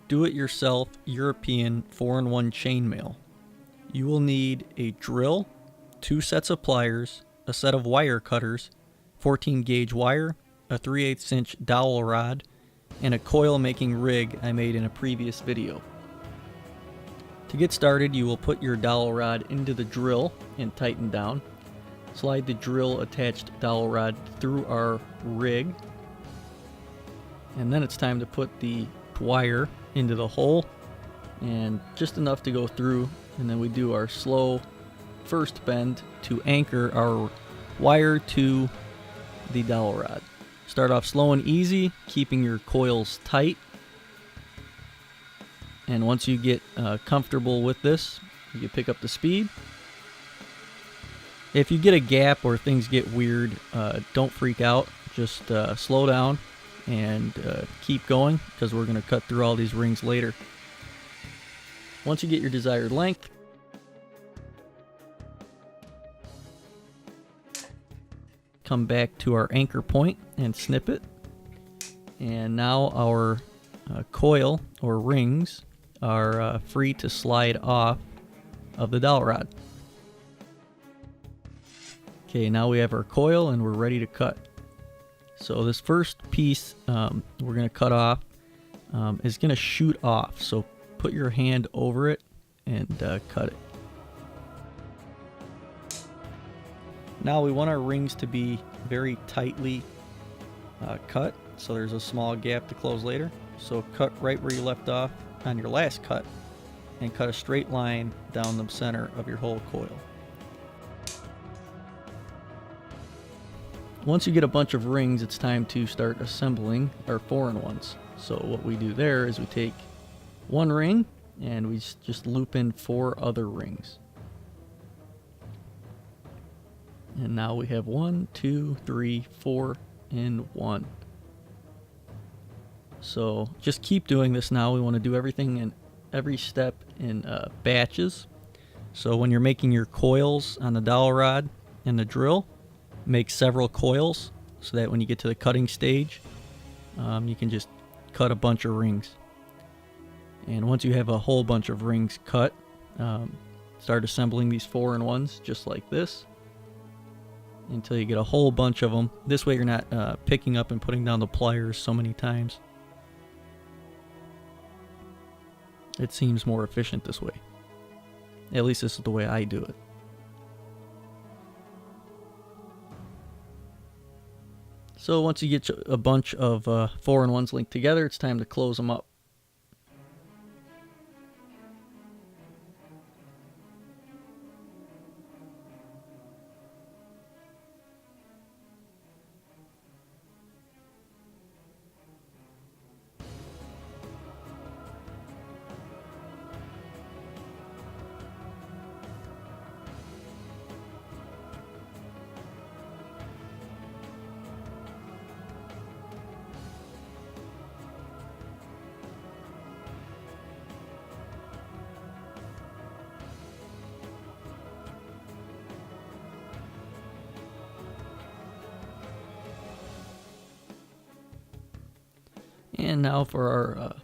do-it-yourself European 4-in-1 chainmail. You will need a drill, 2 sets of pliers, a set of wire cutters, 14 gauge wire, a 3/8 inch dowel rod, and a coil making rig I made in a previous video. To get started, you will put your dowel rod into the drill and tighten down. Slide the drill attached dowel rod through our rig, and then it's time to put the wire into the hole, and just enough to go through, and then we do our slow first bend to anchor our wire to the dowel rod. Start off slow and easy, keeping your coils tight, and once you get comfortable with this, you pick up the speed. If you get a gap or things get weird, don't freak out. Just slow down and keep going, because we're going to cut through all these rings later. Once you get your desired length, come back to our anchor point and snip it. And now our coil or rings are free to slide off of the dowel rod. Okay, now we have our coil and we're ready to cut. So this first piece we're going to cut off is going to shoot off. So put your hand over it and cut it. Now we want our rings to be very tightly cut, so there's a small gap to close later. So cut right where you left off on your last cut and cut a straight line down the center of your whole coil. Once you get a bunch of rings, it's time to start assembling our 4-in-1s. So what we do there is we take one ring and we just loop in 4 other rings. And now we have 1, 2, 3, 4 in 1. So just keep doing this now. We want to do everything in every step in batches. So when you're making your coils on the dowel rod and the drill, make several coils so that when you get to the cutting stage, you can just cut a bunch of rings. And once you have a whole bunch of rings cut, start assembling these 4-in-1s just like this until you get a whole bunch of them. This way you're not picking up and putting down the pliers so many times. It seems more efficient this way. At least this is the way I do it. So once you get a bunch of 4-in-1s linked together, it's time to close them up. And now for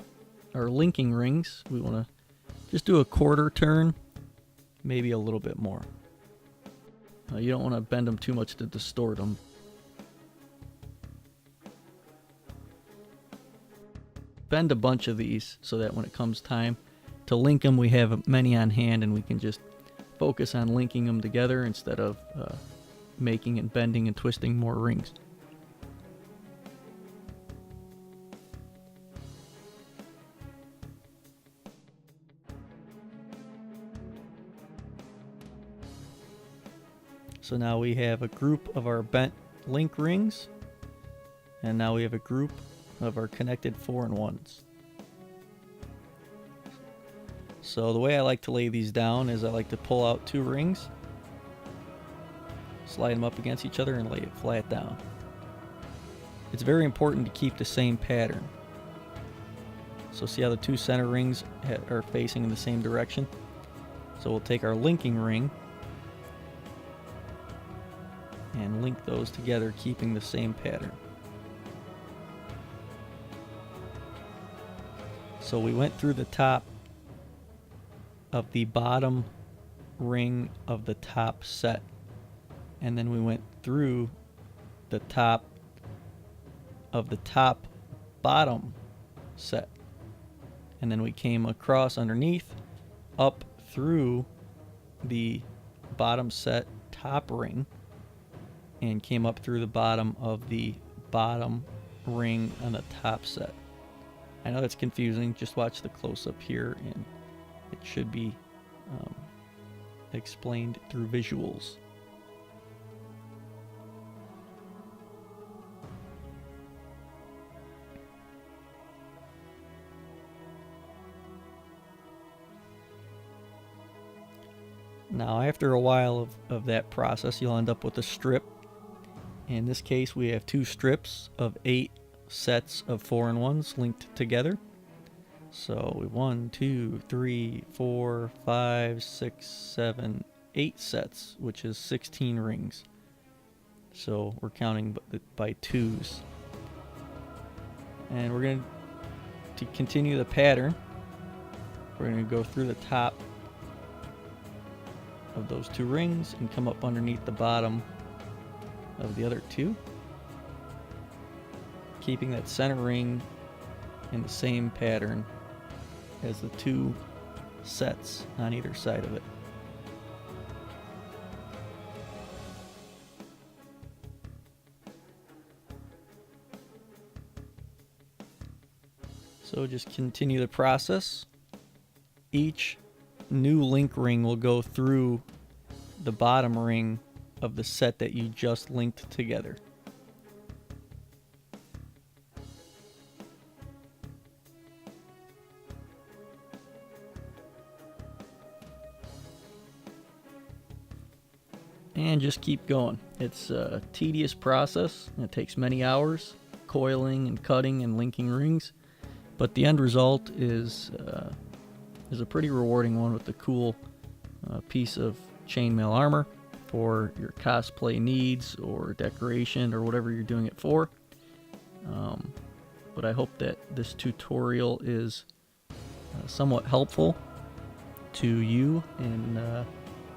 our linking rings, we want to just do a quarter turn, maybe a little bit more. You don't want to bend them too much to distort them. Bend a bunch of these so that when it comes time to link them, we have many on hand and we can just focus on linking them together instead of making and bending and twisting more rings. So now we have a group of our bent link rings, and now we have a group of our connected 4-in-1s. So the way I like to lay these down is I like to pull out 2 rings, slide them up against each other, and lay it flat down. It's very important to keep the same pattern. So see how the 2 center rings are facing in the same direction? So we'll take our linking ring and link those together, keeping the same pattern. So we went through the top of the bottom ring of the top set, and then we went through the top of the top bottom set, and then we came across underneath up through the bottom set top ring and came up through the bottom of the bottom ring on the top set. I know that's confusing, just watch the close-up here and it should be explained through visuals. Now after a while of that process, you'll end up with a strip. In this case we have 2 strips of 8 sets of 4-in-1s linked together. So 1, 2, 3, 4, 5, 6, 7, 8 sets, which is 16 rings. So we're counting by 2s. And we're going to continue the pattern. We're going to go through the top of those 2 rings and come up underneath the bottom of the other 2, keeping that center ring in the same pattern as the 2 sets on either side of it. So just continue the process. Each new link ring will go through the bottom ring of the set that you just linked together. And just keep going. It's a tedious process. It takes many hours coiling and cutting and linking rings, but the end result is a pretty rewarding one with a cool piece of chainmail armor for your cosplay needs or decoration or whatever you're doing it for. But I hope that this tutorial is somewhat helpful to you in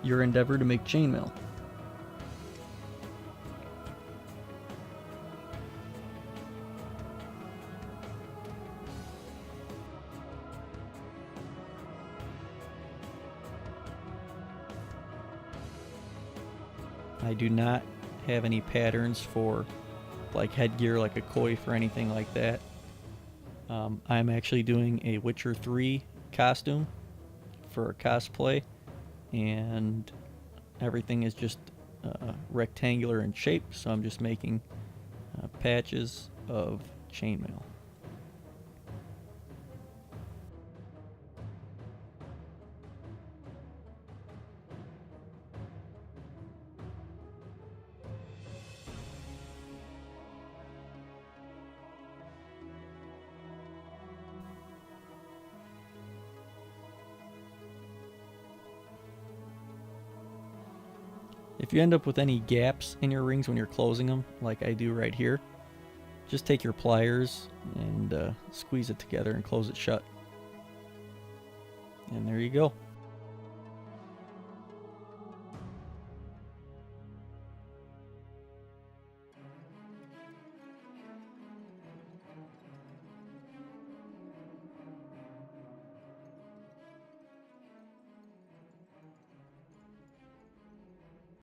your endeavor to make chainmail. I do not have any patterns for like headgear, like a coif or anything like that. I'm actually doing a Witcher 3 costume for cosplay, and everything is just rectangular in shape, so I'm just making patches of chainmail. If you end up with any gaps in your rings when you're closing them, like I do right here, just take your pliers and squeeze it together and close it shut. And there you go.